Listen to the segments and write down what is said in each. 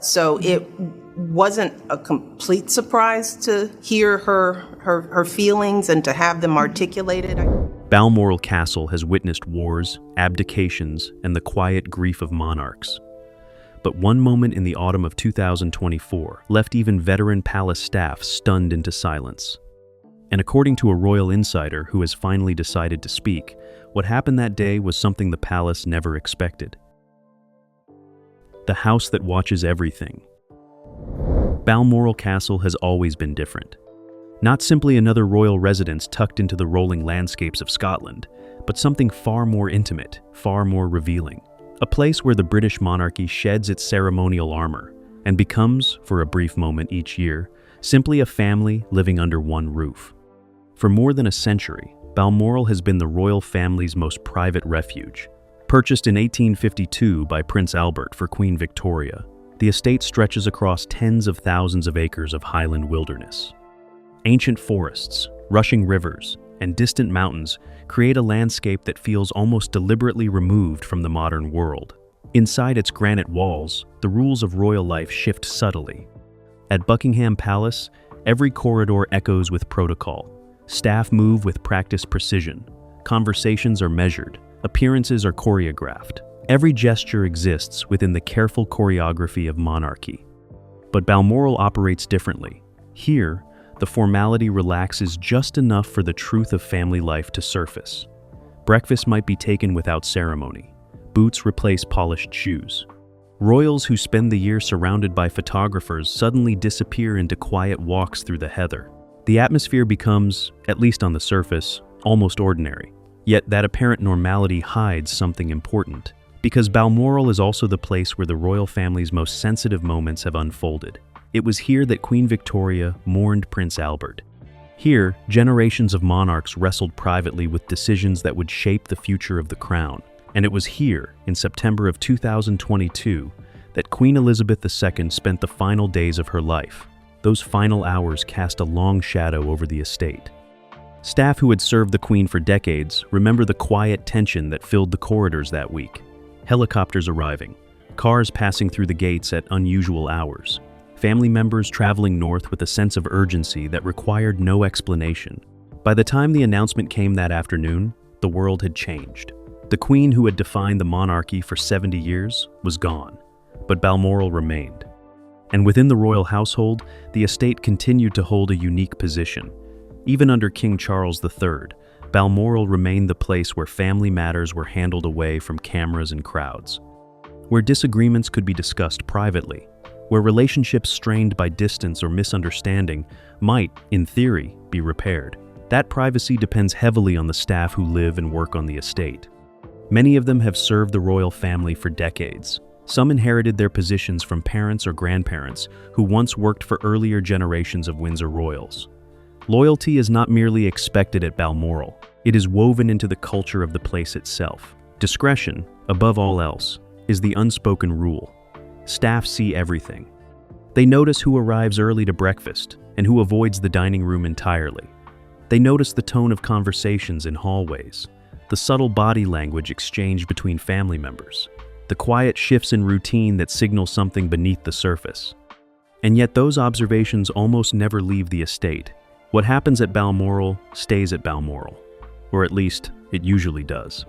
So it wasn't a complete surprise to hear her feelings and to have them articulated. Balmoral Castle has witnessed wars, abdications, and the quiet grief of monarchs. But one moment in the autumn of 2024 left even veteran palace staff stunned into silence. And according to a royal insider who has finally decided to speak, what happened that day was something the palace never expected. The house that watches everything. Balmoral Castle has always been different. Not simply another royal residence tucked into the rolling landscapes of Scotland, but something far more intimate, far more revealing. A place where the British monarchy sheds its ceremonial armor and becomes, for a brief moment each year, simply a family living under one roof. For more than a century, Balmoral has been the royal family's most private refuge. Purchased in 1852 by Prince Albert for Queen Victoria, the estate stretches across tens of thousands of acres of highland wilderness. Ancient forests, rushing rivers, and distant mountains create a landscape that feels almost deliberately removed from the modern world. Inside its granite walls, the rules of royal life shift subtly. At Buckingham Palace, every corridor echoes with protocol. Staff move with practiced precision. Conversations are measured. Appearances are choreographed. Every gesture exists within the careful choreography of monarchy. But Balmoral operates differently. Here, the formality relaxes just enough for the truth of family life to surface. Breakfast might be taken without ceremony. Boots replace polished shoes. Royals who spend the year surrounded by photographers suddenly disappear into quiet walks through the heather. The atmosphere becomes, at least on the surface, almost ordinary. Yet that apparent normality hides something important, because Balmoral is also the place where the royal family's most sensitive moments have unfolded. It was here that Queen Victoria mourned Prince Albert. Here, generations of monarchs wrestled privately with decisions that would shape the future of the crown. And it was here, in September of 2022, that Queen Elizabeth II spent the final days of her life. Those final hours cast a long shadow over the estate. Staff who had served the Queen for decades remember the quiet tension that filled the corridors that week. Helicopters arriving, cars passing through the gates at unusual hours, family members traveling north with a sense of urgency that required no explanation. By the time the announcement came that afternoon, the world had changed. The Queen who had defined the monarchy for 70 years was gone, but Balmoral remained. And within the royal household, the estate continued to hold a unique position. Even under King Charles III, Balmoral remained the place where family matters were handled away from cameras and crowds, where disagreements could be discussed privately, where relationships strained by distance or misunderstanding might, in theory, be repaired. That privacy depends heavily on the staff who live and work on the estate. Many of them have served the royal family for decades. Some inherited their positions from parents or grandparents who once worked for earlier generations of Windsor royals. Loyalty is not merely expected at Balmoral, it is woven into the culture of the place itself. Discretion, above all else, is the unspoken rule. Staff see everything. They notice who arrives early to breakfast and who avoids the dining room entirely. They notice the tone of conversations in hallways, the subtle body language exchanged between family members, the quiet shifts in routine that signal something beneath the surface. And yet those observations almost never leave the estate. What happens at Balmoral stays at Balmoral, or at least it usually does.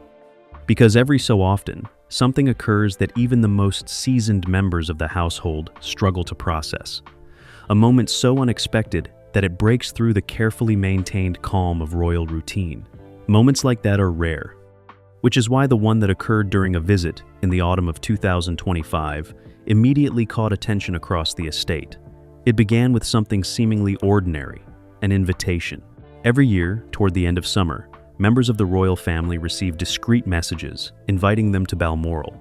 Because every so often, something occurs that even the most seasoned members of the household struggle to process. A moment so unexpected that it breaks through the carefully maintained calm of royal routine. Moments like that are rare, which is why the one that occurred during a visit in the autumn of 2025 immediately caught attention across the estate. It began with something seemingly ordinary, an invitation. Every year, toward the end of summer, members of the royal family receive discreet messages inviting them to Balmoral.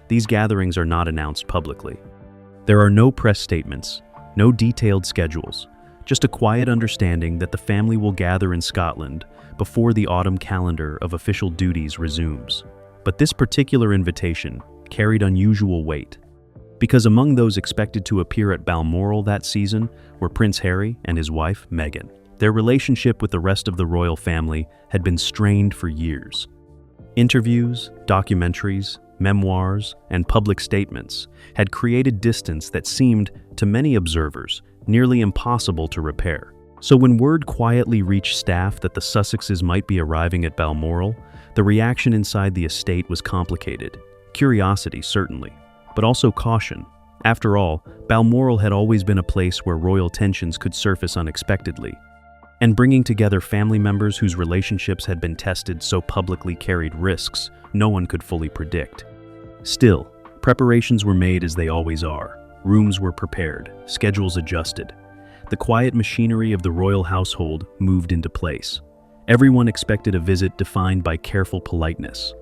These gatherings are not announced publicly. There are no press statements, no detailed schedules, just a quiet understanding that the family will gather in Scotland before the autumn calendar of official duties resumes. But this particular invitation carried unusual weight, because among those expected to appear at Balmoral that season were Prince Harry and his wife, Meghan. Their relationship with the rest of the royal family had been strained for years. Interviews, documentaries, memoirs, and public statements had created distance that seemed, to many observers, nearly impossible to repair. So when word quietly reached staff that the Sussexes might be arriving at Balmoral, the reaction inside the estate was complicated. Curiosity, certainly, but also caution. After all, Balmoral had always been a place where royal tensions could surface unexpectedly, and bringing together family members whose relationships had been tested so publicly carried risks no one could fully predict. Still, preparations were made as they always are. Rooms were prepared, schedules adjusted. The quiet machinery of the royal household moved into place. Everyone expected a visit defined by careful politeness.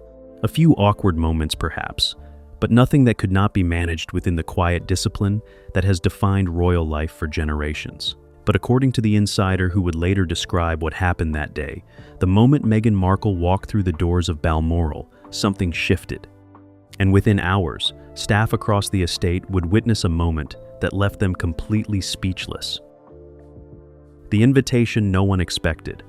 A few awkward moments, perhaps, but nothing that could not be managed within the quiet discipline that has defined royal life for generations. But according to the insider who would later describe what happened that day, the moment Meghan Markle walked through the doors of Balmoral, something shifted. And within hours, staff across the estate would witness a moment that left them completely speechless. The invitation no one expected.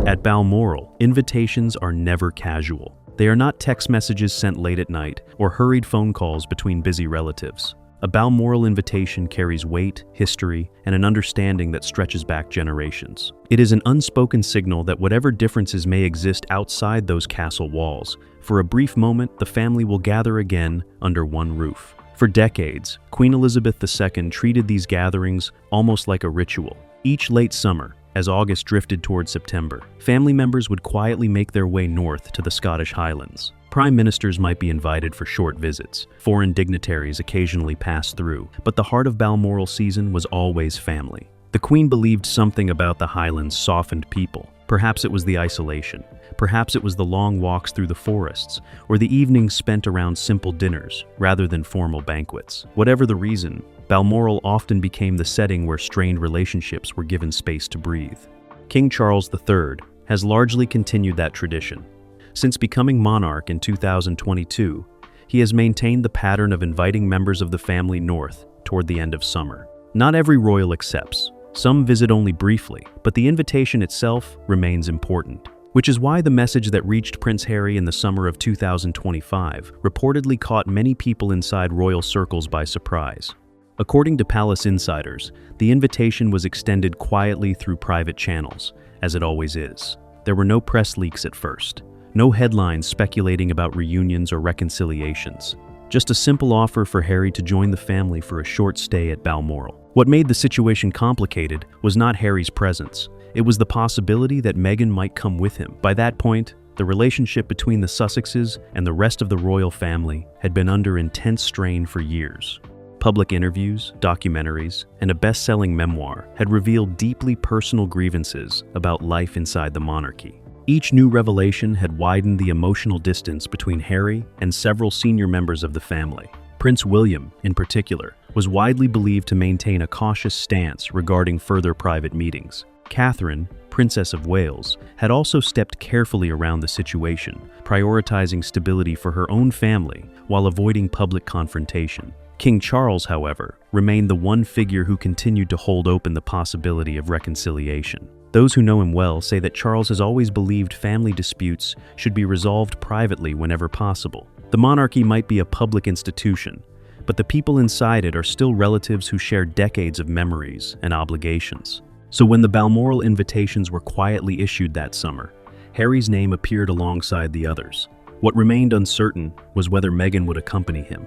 At Balmoral, invitations are never casual. They are not text messages sent late at night or hurried phone calls between busy relatives. A Balmoral invitation carries weight, history, and an understanding that stretches back generations. It is an unspoken signal that whatever differences may exist outside those castle walls, for a brief moment the family will gather again under one roof. For decades, Queen Elizabeth II treated these gatherings almost like a ritual. Each late summer, as August drifted toward September, family members would quietly make their way north to the Scottish Highlands. Prime ministers might be invited for short visits. Foreign dignitaries occasionally passed through, but the heart of Balmoral season was always family. The Queen believed something about the Highlands softened people. Perhaps it was the isolation. Perhaps it was the long walks through the forests, or the evenings spent around simple dinners rather than formal banquets. Whatever the reason, Balmoral often became the setting where strained relationships were given space to breathe. King Charles III has largely continued that tradition. Since becoming monarch in 2022, he has maintained the pattern of inviting members of the family north toward the end of summer. Not every royal accepts. Some visit only briefly, but the invitation itself remains important. Which is why the message that reached Prince Harry in the summer of 2025 reportedly caught many people inside royal circles by surprise. According to palace insiders, the invitation was extended quietly through private channels, as it always is. There were no press leaks at first, no headlines speculating about reunions or reconciliations. Just a simple offer for Harry to join the family for a short stay at Balmoral. What made the situation complicated was not Harry's presence. It was the possibility that Meghan might come with him. By that point, the relationship between the Sussexes and the rest of the royal family had been under intense strain for years. Public interviews, documentaries, and a best-selling memoir had revealed deeply personal grievances about life inside the monarchy. Each new revelation had widened the emotional distance between Harry and several senior members of the family. Prince William, in particular, was widely believed to maintain a cautious stance regarding further private meetings. Catherine, Princess of Wales, had also stepped carefully around the situation, prioritizing stability for her own family while avoiding public confrontation. King Charles, however, remained the one figure who continued to hold open the possibility of reconciliation. Those who know him well say that Charles has always believed family disputes should be resolved privately whenever possible. The monarchy might be a public institution, but the people inside it are still relatives who share decades of memories and obligations. So when the Balmoral invitations were quietly issued that summer, Harry's name appeared alongside the others. What remained uncertain was whether Meghan would accompany him.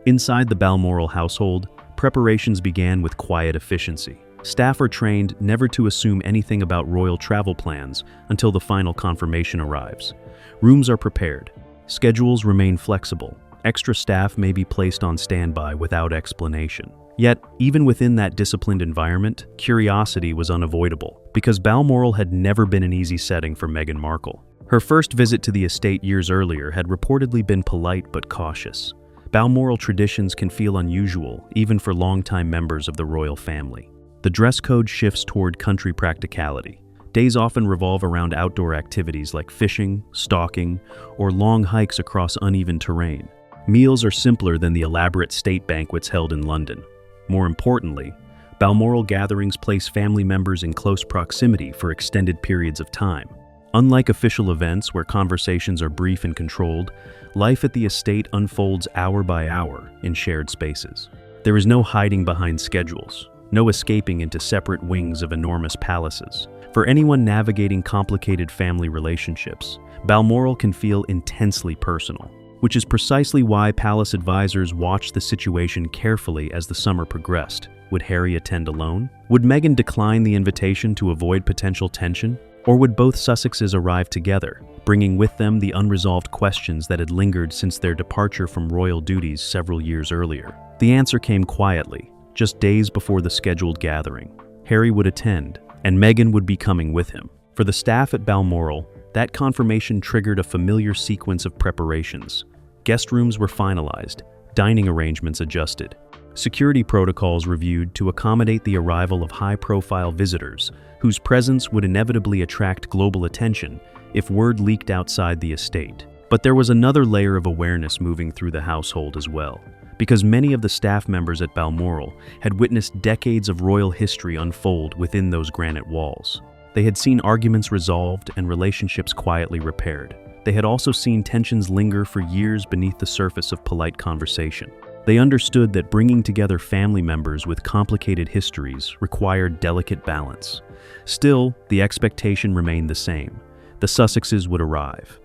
Inside the Balmoral household, preparations began with quiet efficiency. Staff are trained never to assume anything about royal travel plans until the final confirmation arrives. Rooms are prepared. Schedules remain flexible. Extra staff may be placed on standby without explanation. Yet, even within that disciplined environment, curiosity was unavoidable, because Balmoral had never been an easy setting for Meghan Markle. Her first visit to the estate years earlier had reportedly been polite but cautious. Balmoral traditions can feel unusual, even for longtime members of the royal family. The dress code shifts toward country practicality. Days often revolve around outdoor activities like fishing, stalking, or long hikes across uneven terrain. Meals are simpler than the elaborate state banquets held in London. More importantly, Balmoral gatherings place family members in close proximity for extended periods of time. Unlike official events where conversations are brief and controlled, life at the estate unfolds hour by hour in shared spaces. There is no hiding behind schedules, no escaping into separate wings of enormous palaces. For anyone navigating complicated family relationships, Balmoral can feel intensely personal, which is precisely why palace advisors watched the situation carefully as the summer progressed. Would Harry attend alone? Would Meghan decline the invitation to avoid potential tension? Or would both Sussexes arrive together, bringing with them the unresolved questions that had lingered since their departure from royal duties several years earlier? The answer came quietly, just days before the scheduled gathering. Harry would attend, and Meghan would be coming with him. For the staff at Balmoral, that confirmation triggered a familiar sequence of preparations. Guest rooms were finalized, dining arrangements adjusted, security protocols reviewed to accommodate the arrival of high-profile visitors whose presence would inevitably attract global attention if word leaked outside the estate. But there was another layer of awareness moving through the household as well, because many of the staff members at Balmoral had witnessed decades of royal history unfold within those granite walls. They had seen arguments resolved and relationships quietly repaired. They had also seen tensions linger for years beneath the surface of polite conversation. They understood that bringing together family members with complicated histories required delicate balance. Still, the expectation remained the same. The Sussexes would arrive.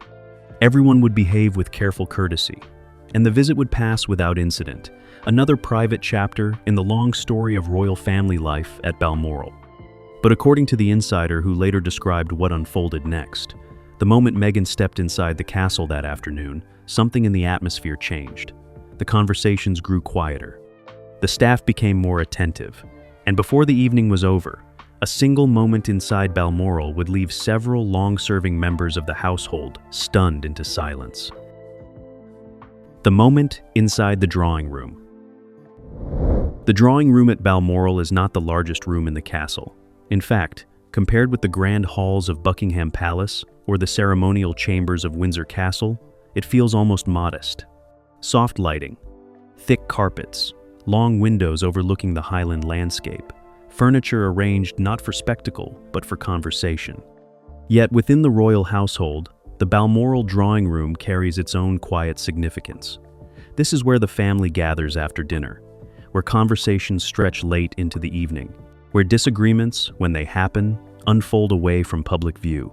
Everyone would behave with careful courtesy, and the visit would pass without incident, another private chapter in the long story of royal family life at Balmoral. But according to the insider who later described what unfolded next, the moment Meghan stepped inside the castle that afternoon, something in the atmosphere changed. The conversations grew quieter. The staff became more attentive, and before the evening was over, a single moment inside Balmoral would leave several long-serving members of the household stunned into silence. The moment inside the drawing room. The drawing room at Balmoral is not the largest room in the castle. In fact, compared with the grand halls of Buckingham Palace or the ceremonial chambers of Windsor Castle, it feels almost modest. Soft lighting, thick carpets, long windows overlooking the Highland landscape, furniture arranged not for spectacle, but for conversation. Yet within the royal household, the Balmoral drawing room carries its own quiet significance. This is where the family gathers after dinner, where conversations stretch late into the evening, where disagreements, when they happen, unfold away from public view.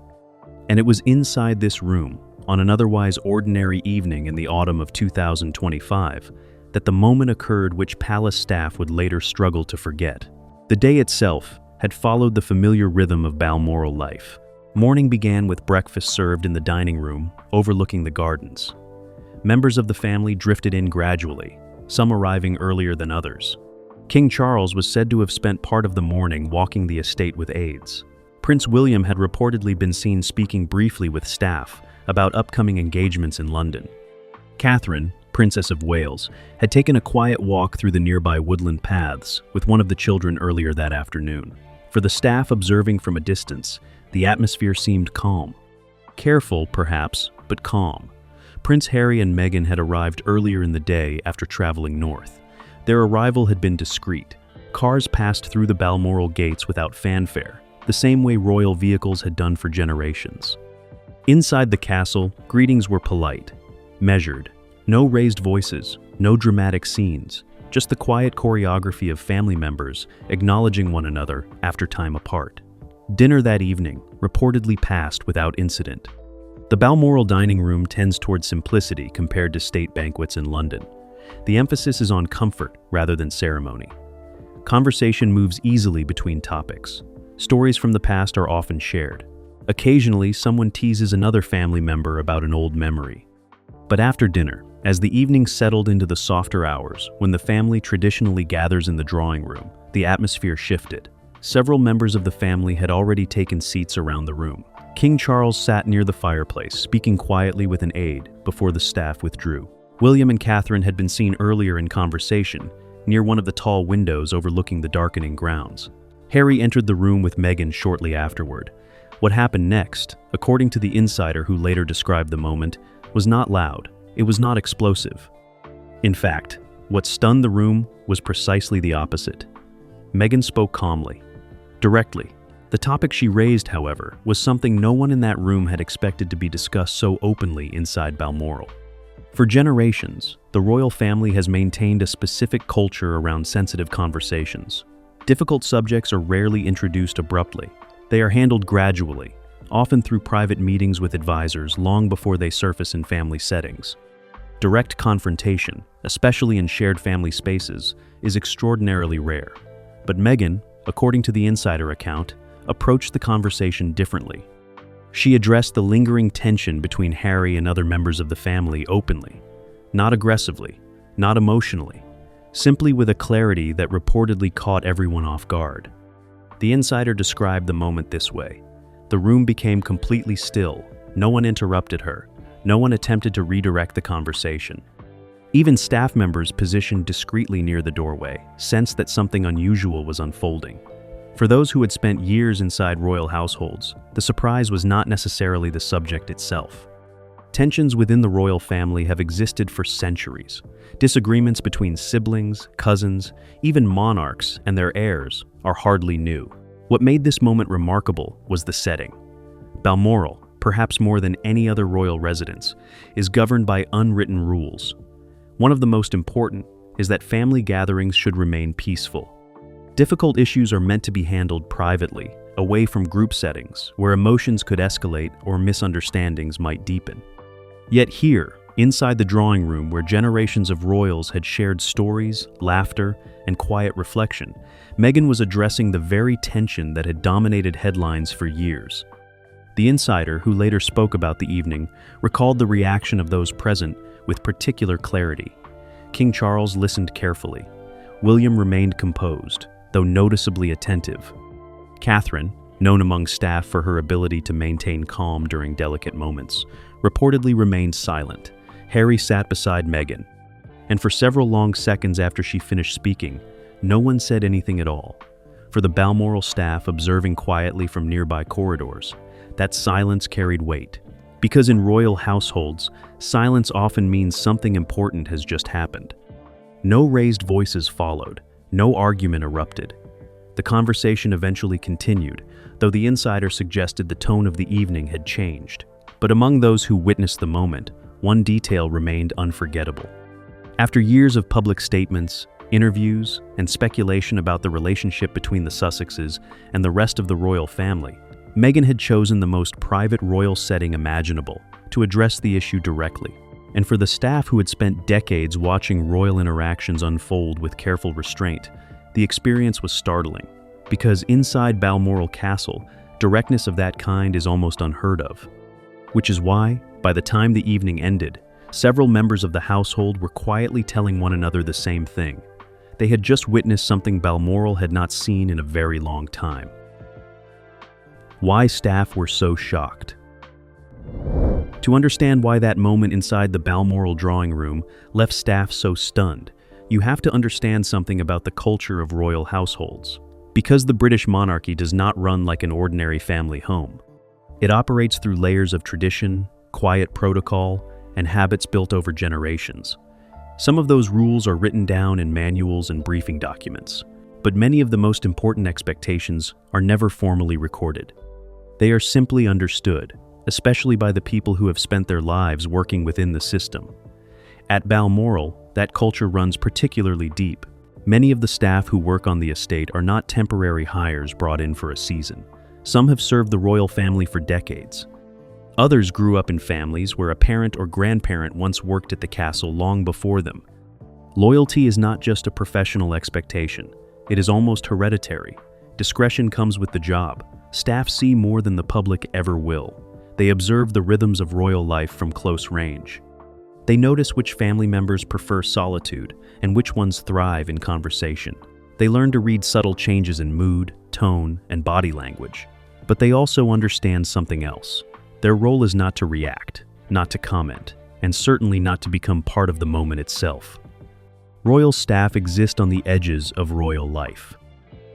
And it was inside this room, on an otherwise ordinary evening in the autumn of 2025, that the moment occurred which palace staff would later struggle to forget. The day itself had followed the familiar rhythm of Balmoral life. Morning began with breakfast served in the dining room, overlooking the gardens. Members of the family drifted in gradually, some arriving earlier than others. King Charles was said to have spent part of the morning walking the estate with aides. Prince William had reportedly been seen speaking briefly with staff about upcoming engagements in London. Catherine, Princess of Wales, had taken a quiet walk through the nearby woodland paths with one of the children earlier that afternoon. For the staff observing from a distance, the atmosphere seemed calm. Careful, perhaps, but calm. Prince Harry and Meghan had arrived earlier in the day after traveling north. Their arrival had been discreet. Cars passed through the Balmoral gates without fanfare, the same way royal vehicles had done for generations. Inside the castle, greetings were polite, measured. No raised voices, no dramatic scenes, just the quiet choreography of family members acknowledging one another after time apart. Dinner that evening reportedly passed without incident. The Balmoral dining room tends toward simplicity compared to state banquets in London. The emphasis is on comfort rather than ceremony. Conversation moves easily between topics. Stories from the past are often shared. Occasionally, someone teases another family member about an old memory. But after dinner, as the evening settled into the softer hours, when the family traditionally gathers in the drawing room, the atmosphere shifted. Several members of the family had already taken seats around the room. King Charles sat near the fireplace, speaking quietly with an aide before the staff withdrew. William and Catherine had been seen earlier in conversation, near one of the tall windows overlooking the darkening grounds. Harry entered the room with Meghan shortly afterward. What happened next, according to the insider who later described the moment, was not loud. It was not explosive. In fact, what stunned the room was precisely the opposite. Meghan spoke calmly, directly. The topic she raised, however, was something no one in that room had expected to be discussed so openly inside Balmoral. For generations, the royal family has maintained a specific culture around sensitive conversations. Difficult subjects are rarely introduced abruptly. They are handled gradually, often through private meetings with advisors long before they surface in family settings. Direct confrontation, especially in shared family spaces, is extraordinarily rare. But Meghan, according to the insider account, approached the conversation differently. She addressed the lingering tension between Harry and other members of the family openly, not aggressively, not emotionally, simply with a clarity that reportedly caught everyone off guard. The insider described the moment this way: the room became completely still, no one interrupted her, no one attempted to redirect the conversation. Even staff members positioned discreetly near the doorway sensed that something unusual was unfolding. For those who had spent years inside royal households, the surprise was not necessarily the subject itself. Tensions within the royal family have existed for centuries. Disagreements between siblings, cousins, even monarchs and their heirs are hardly new. What made this moment remarkable was the setting. Balmoral, perhaps more than any other royal residence, is governed by unwritten rules. One of the most important is that family gatherings should remain peaceful. Difficult issues are meant to be handled privately, away from group settings, where emotions could escalate or misunderstandings might deepen. Yet here, inside the drawing room where generations of royals had shared stories, laughter, and quiet reflection, Meghan was addressing the very tension that had dominated headlines for years. The insider, who later spoke about the evening, recalled the reaction of those present with particular clarity. King Charles listened carefully. William remained composed, though noticeably attentive. Catherine, known among staff for her ability to maintain calm during delicate moments, reportedly remained silent. Harry sat beside Meghan, and for several long seconds after she finished speaking, no one said anything at all. For the Balmoral staff observing quietly from nearby corridors, that silence carried weight. Because in royal households, silence often means something important has just happened. No raised voices followed. No argument erupted. The conversation eventually continued, though the insider suggested the tone of the evening had changed. But among those who witnessed the moment, one detail remained unforgettable. After years of public statements, interviews, and speculation about the relationship between the Sussexes and the rest of the royal family, Meghan had chosen the most private royal setting imaginable to address the issue directly. And for the staff who had spent decades watching royal interactions unfold with careful restraint, the experience was startling. Because inside Balmoral Castle, directness of that kind is almost unheard of. Which is why, by the time the evening ended, several members of the household were quietly telling one another the same thing. They had just witnessed something Balmoral had not seen in a very long time. Why staff were so shocked. To understand why that moment inside the Balmoral drawing room left staff so stunned, you have to understand something about the culture of royal households. Because the British monarchy does not run like an ordinary family home. It operates through layers of tradition, quiet protocol, and habits built over generations. Some of those rules are written down in manuals and briefing documents, but many of the most important expectations are never formally recorded. They are simply understood, especially by the people who have spent their lives working within the system. At Balmoral, that culture runs particularly deep. Many of the staff who work on the estate are not temporary hires brought in for a season. Some have served the royal family for decades. Others grew up in families where a parent or grandparent once worked at the castle long before them. Loyalty is not just a professional expectation. It is almost hereditary. Discretion comes with the job. Staff see more than the public ever will. They observe the rhythms of royal life from close range. They notice which family members prefer solitude and which ones thrive in conversation. They learn to read subtle changes in mood, tone, and body language. But they also understand something else. Their role is not to react, not to comment, and certainly not to become part of the moment itself. Royal staff exist on the edges of royal life,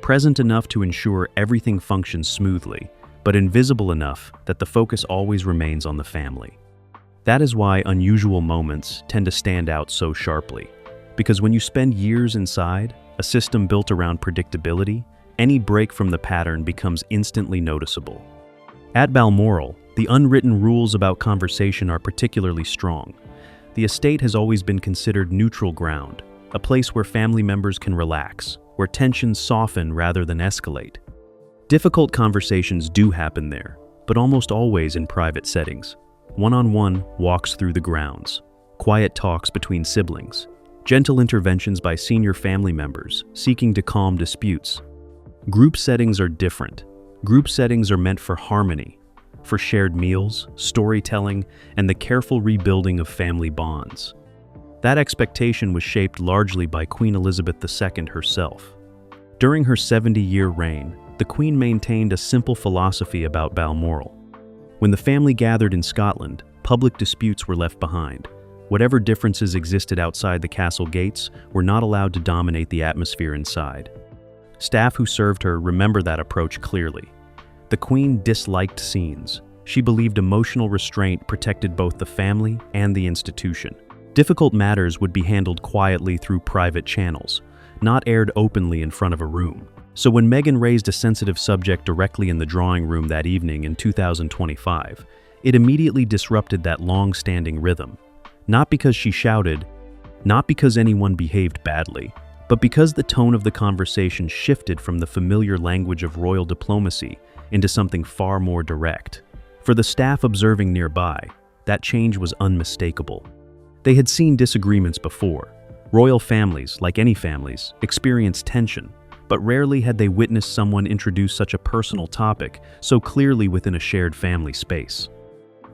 present enough to ensure everything functions smoothly, but invisible enough that the focus always remains on the family. That is why unusual moments tend to stand out so sharply, because when you spend years inside a system built around predictability, any break from the pattern becomes instantly noticeable. At Balmoral, the unwritten rules about conversation are particularly strong. The estate has always been considered neutral ground, a place where family members can relax, where tensions soften rather than escalate. Difficult conversations do happen there, but almost always in private settings. One-on-one walks through the grounds, quiet talks between siblings, gentle interventions by senior family members seeking to calm disputes. Group settings are different. Group settings are meant for harmony, for shared meals, storytelling, and the careful rebuilding of family bonds. That expectation was shaped largely by Queen Elizabeth II herself. During her 70-year reign, the Queen maintained a simple philosophy about Balmoral. When the family gathered in Scotland, public disputes were left behind. Whatever differences existed outside the castle gates were not allowed to dominate the atmosphere inside. Staff who served her remember that approach clearly. The Queen disliked scenes. She believed emotional restraint protected both the family and the institution. Difficult matters would be handled quietly through private channels, not aired openly in front of a room. So when Meghan raised a sensitive subject directly in the drawing room that evening in 2025, it immediately disrupted that long-standing rhythm. Not because she shouted, not because anyone behaved badly, but because the tone of the conversation shifted from the familiar language of royal diplomacy into something far more direct. For the staff observing nearby, that change was unmistakable. They had seen disagreements before. Royal families, like any families, experience tension, but rarely had they witnessed someone introduce such a personal topic so clearly within a shared family space.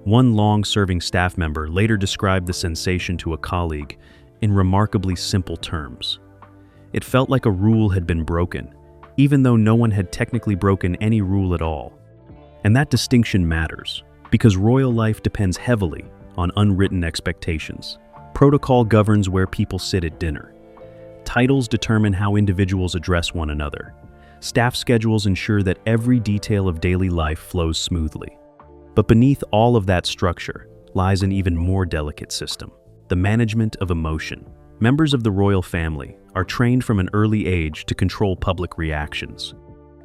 One long-serving staff member later described the sensation to a colleague in remarkably simple terms. It felt like a rule had been broken, even though no one had technically broken any rule at all. And that distinction matters, because royal life depends heavily on unwritten expectations. Protocol governs where people sit at dinner. Titles determine how individuals address one another. Staff schedules ensure that every detail of daily life flows smoothly. But beneath all of that structure lies an even more delicate system: the management of emotion. Members of the royal family are trained from an early age to control public reactions.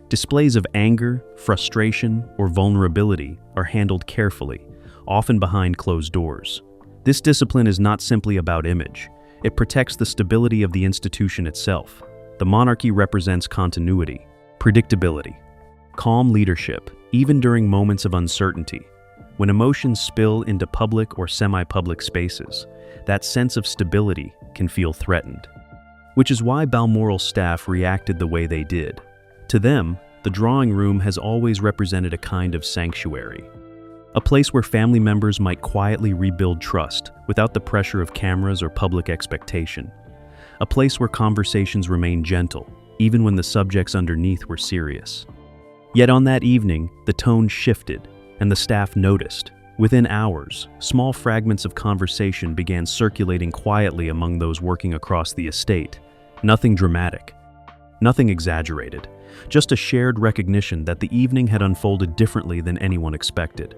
Displays of anger, frustration, or vulnerability are handled carefully, often behind closed doors. This discipline is not simply about image. It protects the stability of the institution itself. The monarchy represents continuity, predictability, calm leadership, even during moments of uncertainty. When emotions spill into public or semi-public spaces, that sense of stability can feel threatened. Which is why Balmoral staff reacted the way they did. To them, the drawing room has always represented a kind of sanctuary. A place where family members might quietly rebuild trust without the pressure of cameras or public expectation. A place where conversations remain gentle, even when the subjects underneath were serious. Yet on that evening, the tone shifted, and the staff noticed. Within hours, small fragments of conversation began circulating quietly among those working across the estate. Nothing dramatic, nothing exaggerated, just a shared recognition that the evening had unfolded differently than anyone expected.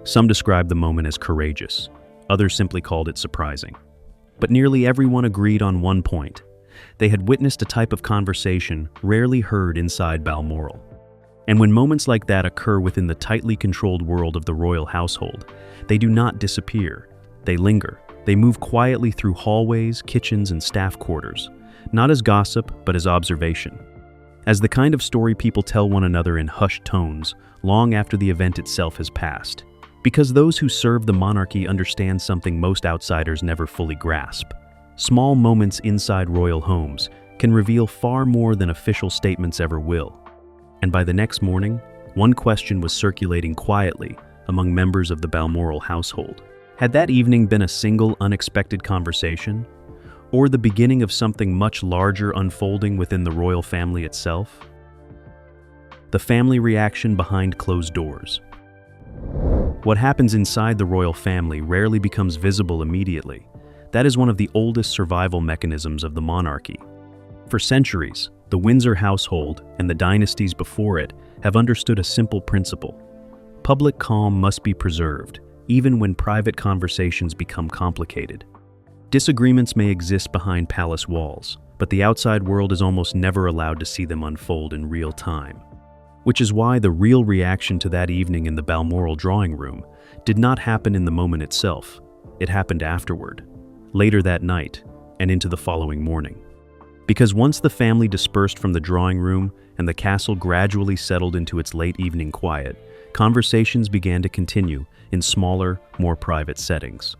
Some described the moment as courageous, others simply called it surprising. But nearly everyone agreed on one point: they had witnessed a type of conversation rarely heard inside Balmoral. And when moments like that occur within the tightly controlled world of the royal household, they do not disappear. They linger. They move quietly through hallways, kitchens, and staff quarters, not as gossip, but as observation. As the kind of story people tell one another in hushed tones, long after the event itself has passed. Because those who serve the monarchy understand something most outsiders never fully grasp. Small moments inside royal homes can reveal far more than official statements ever will. And by the next morning, one question was circulating quietly among members of the Balmoral household. Had that evening been a single unexpected conversation, or the beginning of something much larger unfolding within the royal family itself? The family reaction behind closed doors. What happens inside the royal family rarely becomes visible immediately. That is one of the oldest survival mechanisms of the monarchy. For centuries, the Windsor household and the dynasties before it have understood a simple principle: public calm must be preserved, even when private conversations become complicated. Disagreements may exist behind palace walls, but the outside world is almost never allowed to see them unfold in real time. Which is why the real reaction to that evening in the Balmoral drawing room did not happen in the moment itself. It happened afterward, later that night, and into the following morning. Because once the family dispersed from the drawing room and the castle gradually settled into its late evening quiet, conversations began to continue in smaller, more private settings.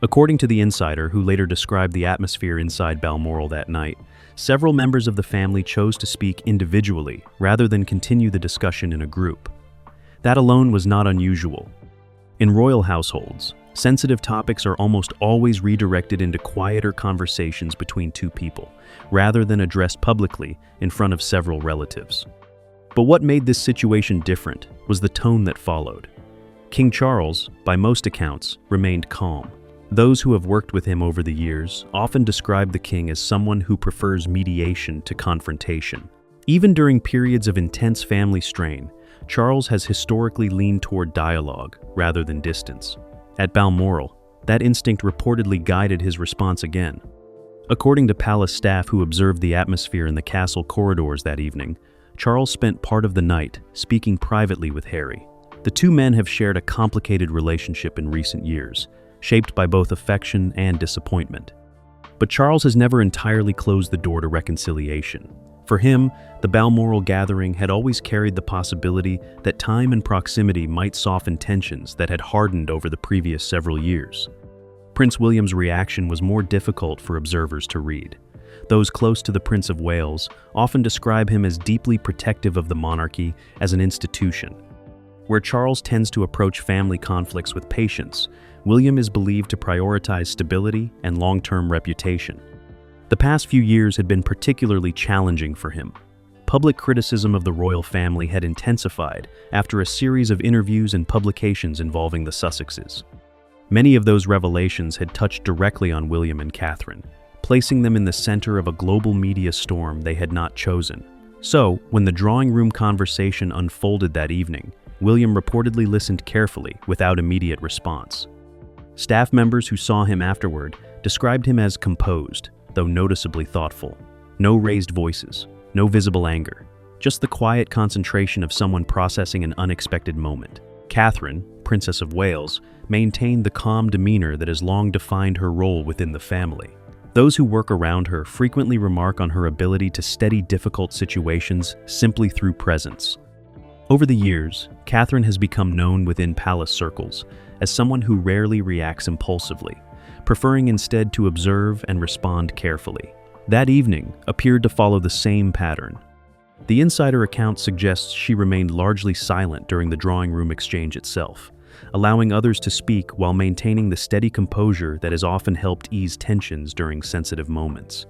According to the insider, who later described the atmosphere inside Balmoral that night, several members of the family chose to speak individually rather than continue the discussion in a group. That alone was not unusual. In royal households, sensitive topics are almost always redirected into quieter conversations between two people, rather than addressed publicly in front of several relatives. But what made this situation different was the tone that followed. King Charles, by most accounts, remained calm. Those who have worked with him over the years often describe the king as someone who prefers mediation to confrontation. Even during periods of intense family strain, Charles has historically leaned toward dialogue rather than distance. At Balmoral, that instinct reportedly guided his response again. According to palace staff who observed the atmosphere in the castle corridors that evening, Charles spent part of the night speaking privately with Harry. The two men have shared a complicated relationship in recent years, shaped by both affection and disappointment. But Charles has never entirely closed the door to reconciliation. For him, the Balmoral gathering had always carried the possibility that time and proximity might soften tensions that had hardened over the previous several years. Prince William's reaction was more difficult for observers to read. Those close to the Prince of Wales often describe him as deeply protective of the monarchy as an institution. Where Charles tends to approach family conflicts with patience, William is believed to prioritize stability and long-term reputation. The past few years had been particularly challenging for him. Public criticism of the royal family had intensified after a series of interviews and publications involving the Sussexes. Many of those revelations had touched directly on William and Catherine, placing them in the center of a global media storm they had not chosen. So, when the drawing room conversation unfolded that evening, William reportedly listened carefully without immediate response. Staff members who saw him afterward described him as composed, though noticeably thoughtful. No raised voices, no visible anger, just the quiet concentration of someone processing an unexpected moment. Catherine, Princess of Wales, maintained the calm demeanor that has long defined her role within the family. Those who work around her frequently remark on her ability to steady difficult situations simply through presence. Over the years, Catherine has become known within palace circles as someone who rarely reacts impulsively, preferring instead to observe and respond carefully. That evening appeared to follow the same pattern. The insider account suggests she remained largely silent during the drawing room exchange itself, allowing others to speak while maintaining the steady composure that has often helped ease tensions during sensitive moments.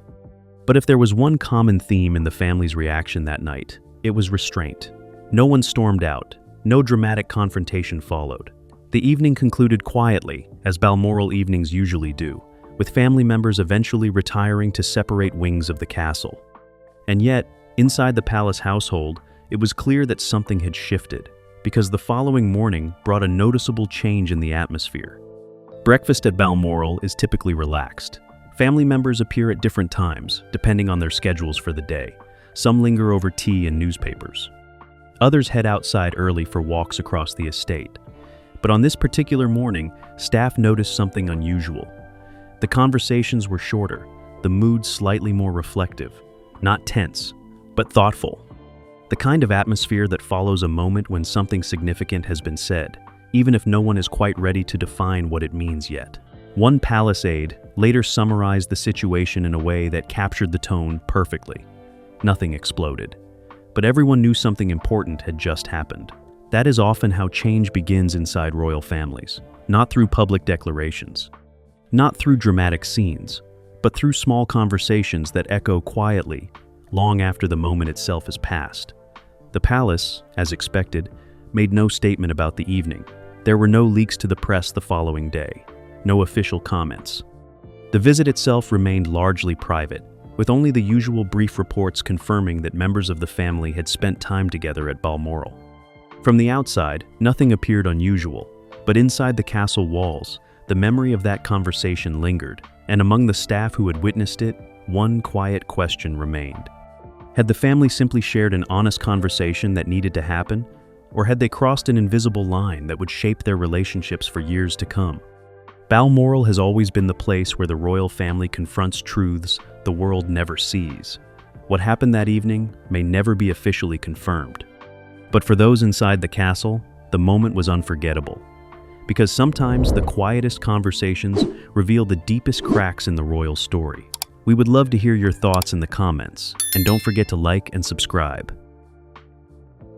But if there was one common theme in the family's reaction that night, it was restraint. No one stormed out. No dramatic confrontation followed. The evening concluded quietly, as Balmoral evenings usually do, with family members eventually retiring to separate wings of the castle. And yet, inside the palace household, it was clear that something had shifted, because the following morning brought a noticeable change in the atmosphere. Breakfast at Balmoral is typically relaxed. Family members appear at different times, depending on their schedules for the day. Some linger over tea and newspapers. Others head outside early for walks across the estate. But on this particular morning, staff noticed something unusual. The conversations were shorter, the mood slightly more reflective, not tense, but thoughtful. The kind of atmosphere that follows a moment when something significant has been said, even if no one is quite ready to define what it means yet. One palace aide later summarized the situation in a way that captured the tone perfectly. Nothing exploded, but everyone knew something important had just happened. That is often how change begins inside royal families, not through public declarations, not through dramatic scenes, but through small conversations that echo quietly, long after the moment itself has passed. The palace, as expected, made no statement about the evening. There were no leaks to the press the following day, no official comments. The visit itself remained largely private, with only the usual brief reports confirming that members of the family had spent time together at Balmoral. From the outside, nothing appeared unusual, but inside the castle walls, the memory of that conversation lingered, and among the staff who had witnessed it, one quiet question remained. Had the family simply shared an honest conversation that needed to happen, or had they crossed an invisible line that would shape their relationships for years to come? Balmoral has always been the place where the royal family confronts truths the world never sees. What happened that evening may never be officially confirmed. But for those inside the castle, the moment was unforgettable. Because sometimes the quietest conversations reveal the deepest cracks in the royal story. We would love to hear your thoughts in the comments, and don't forget to like and subscribe.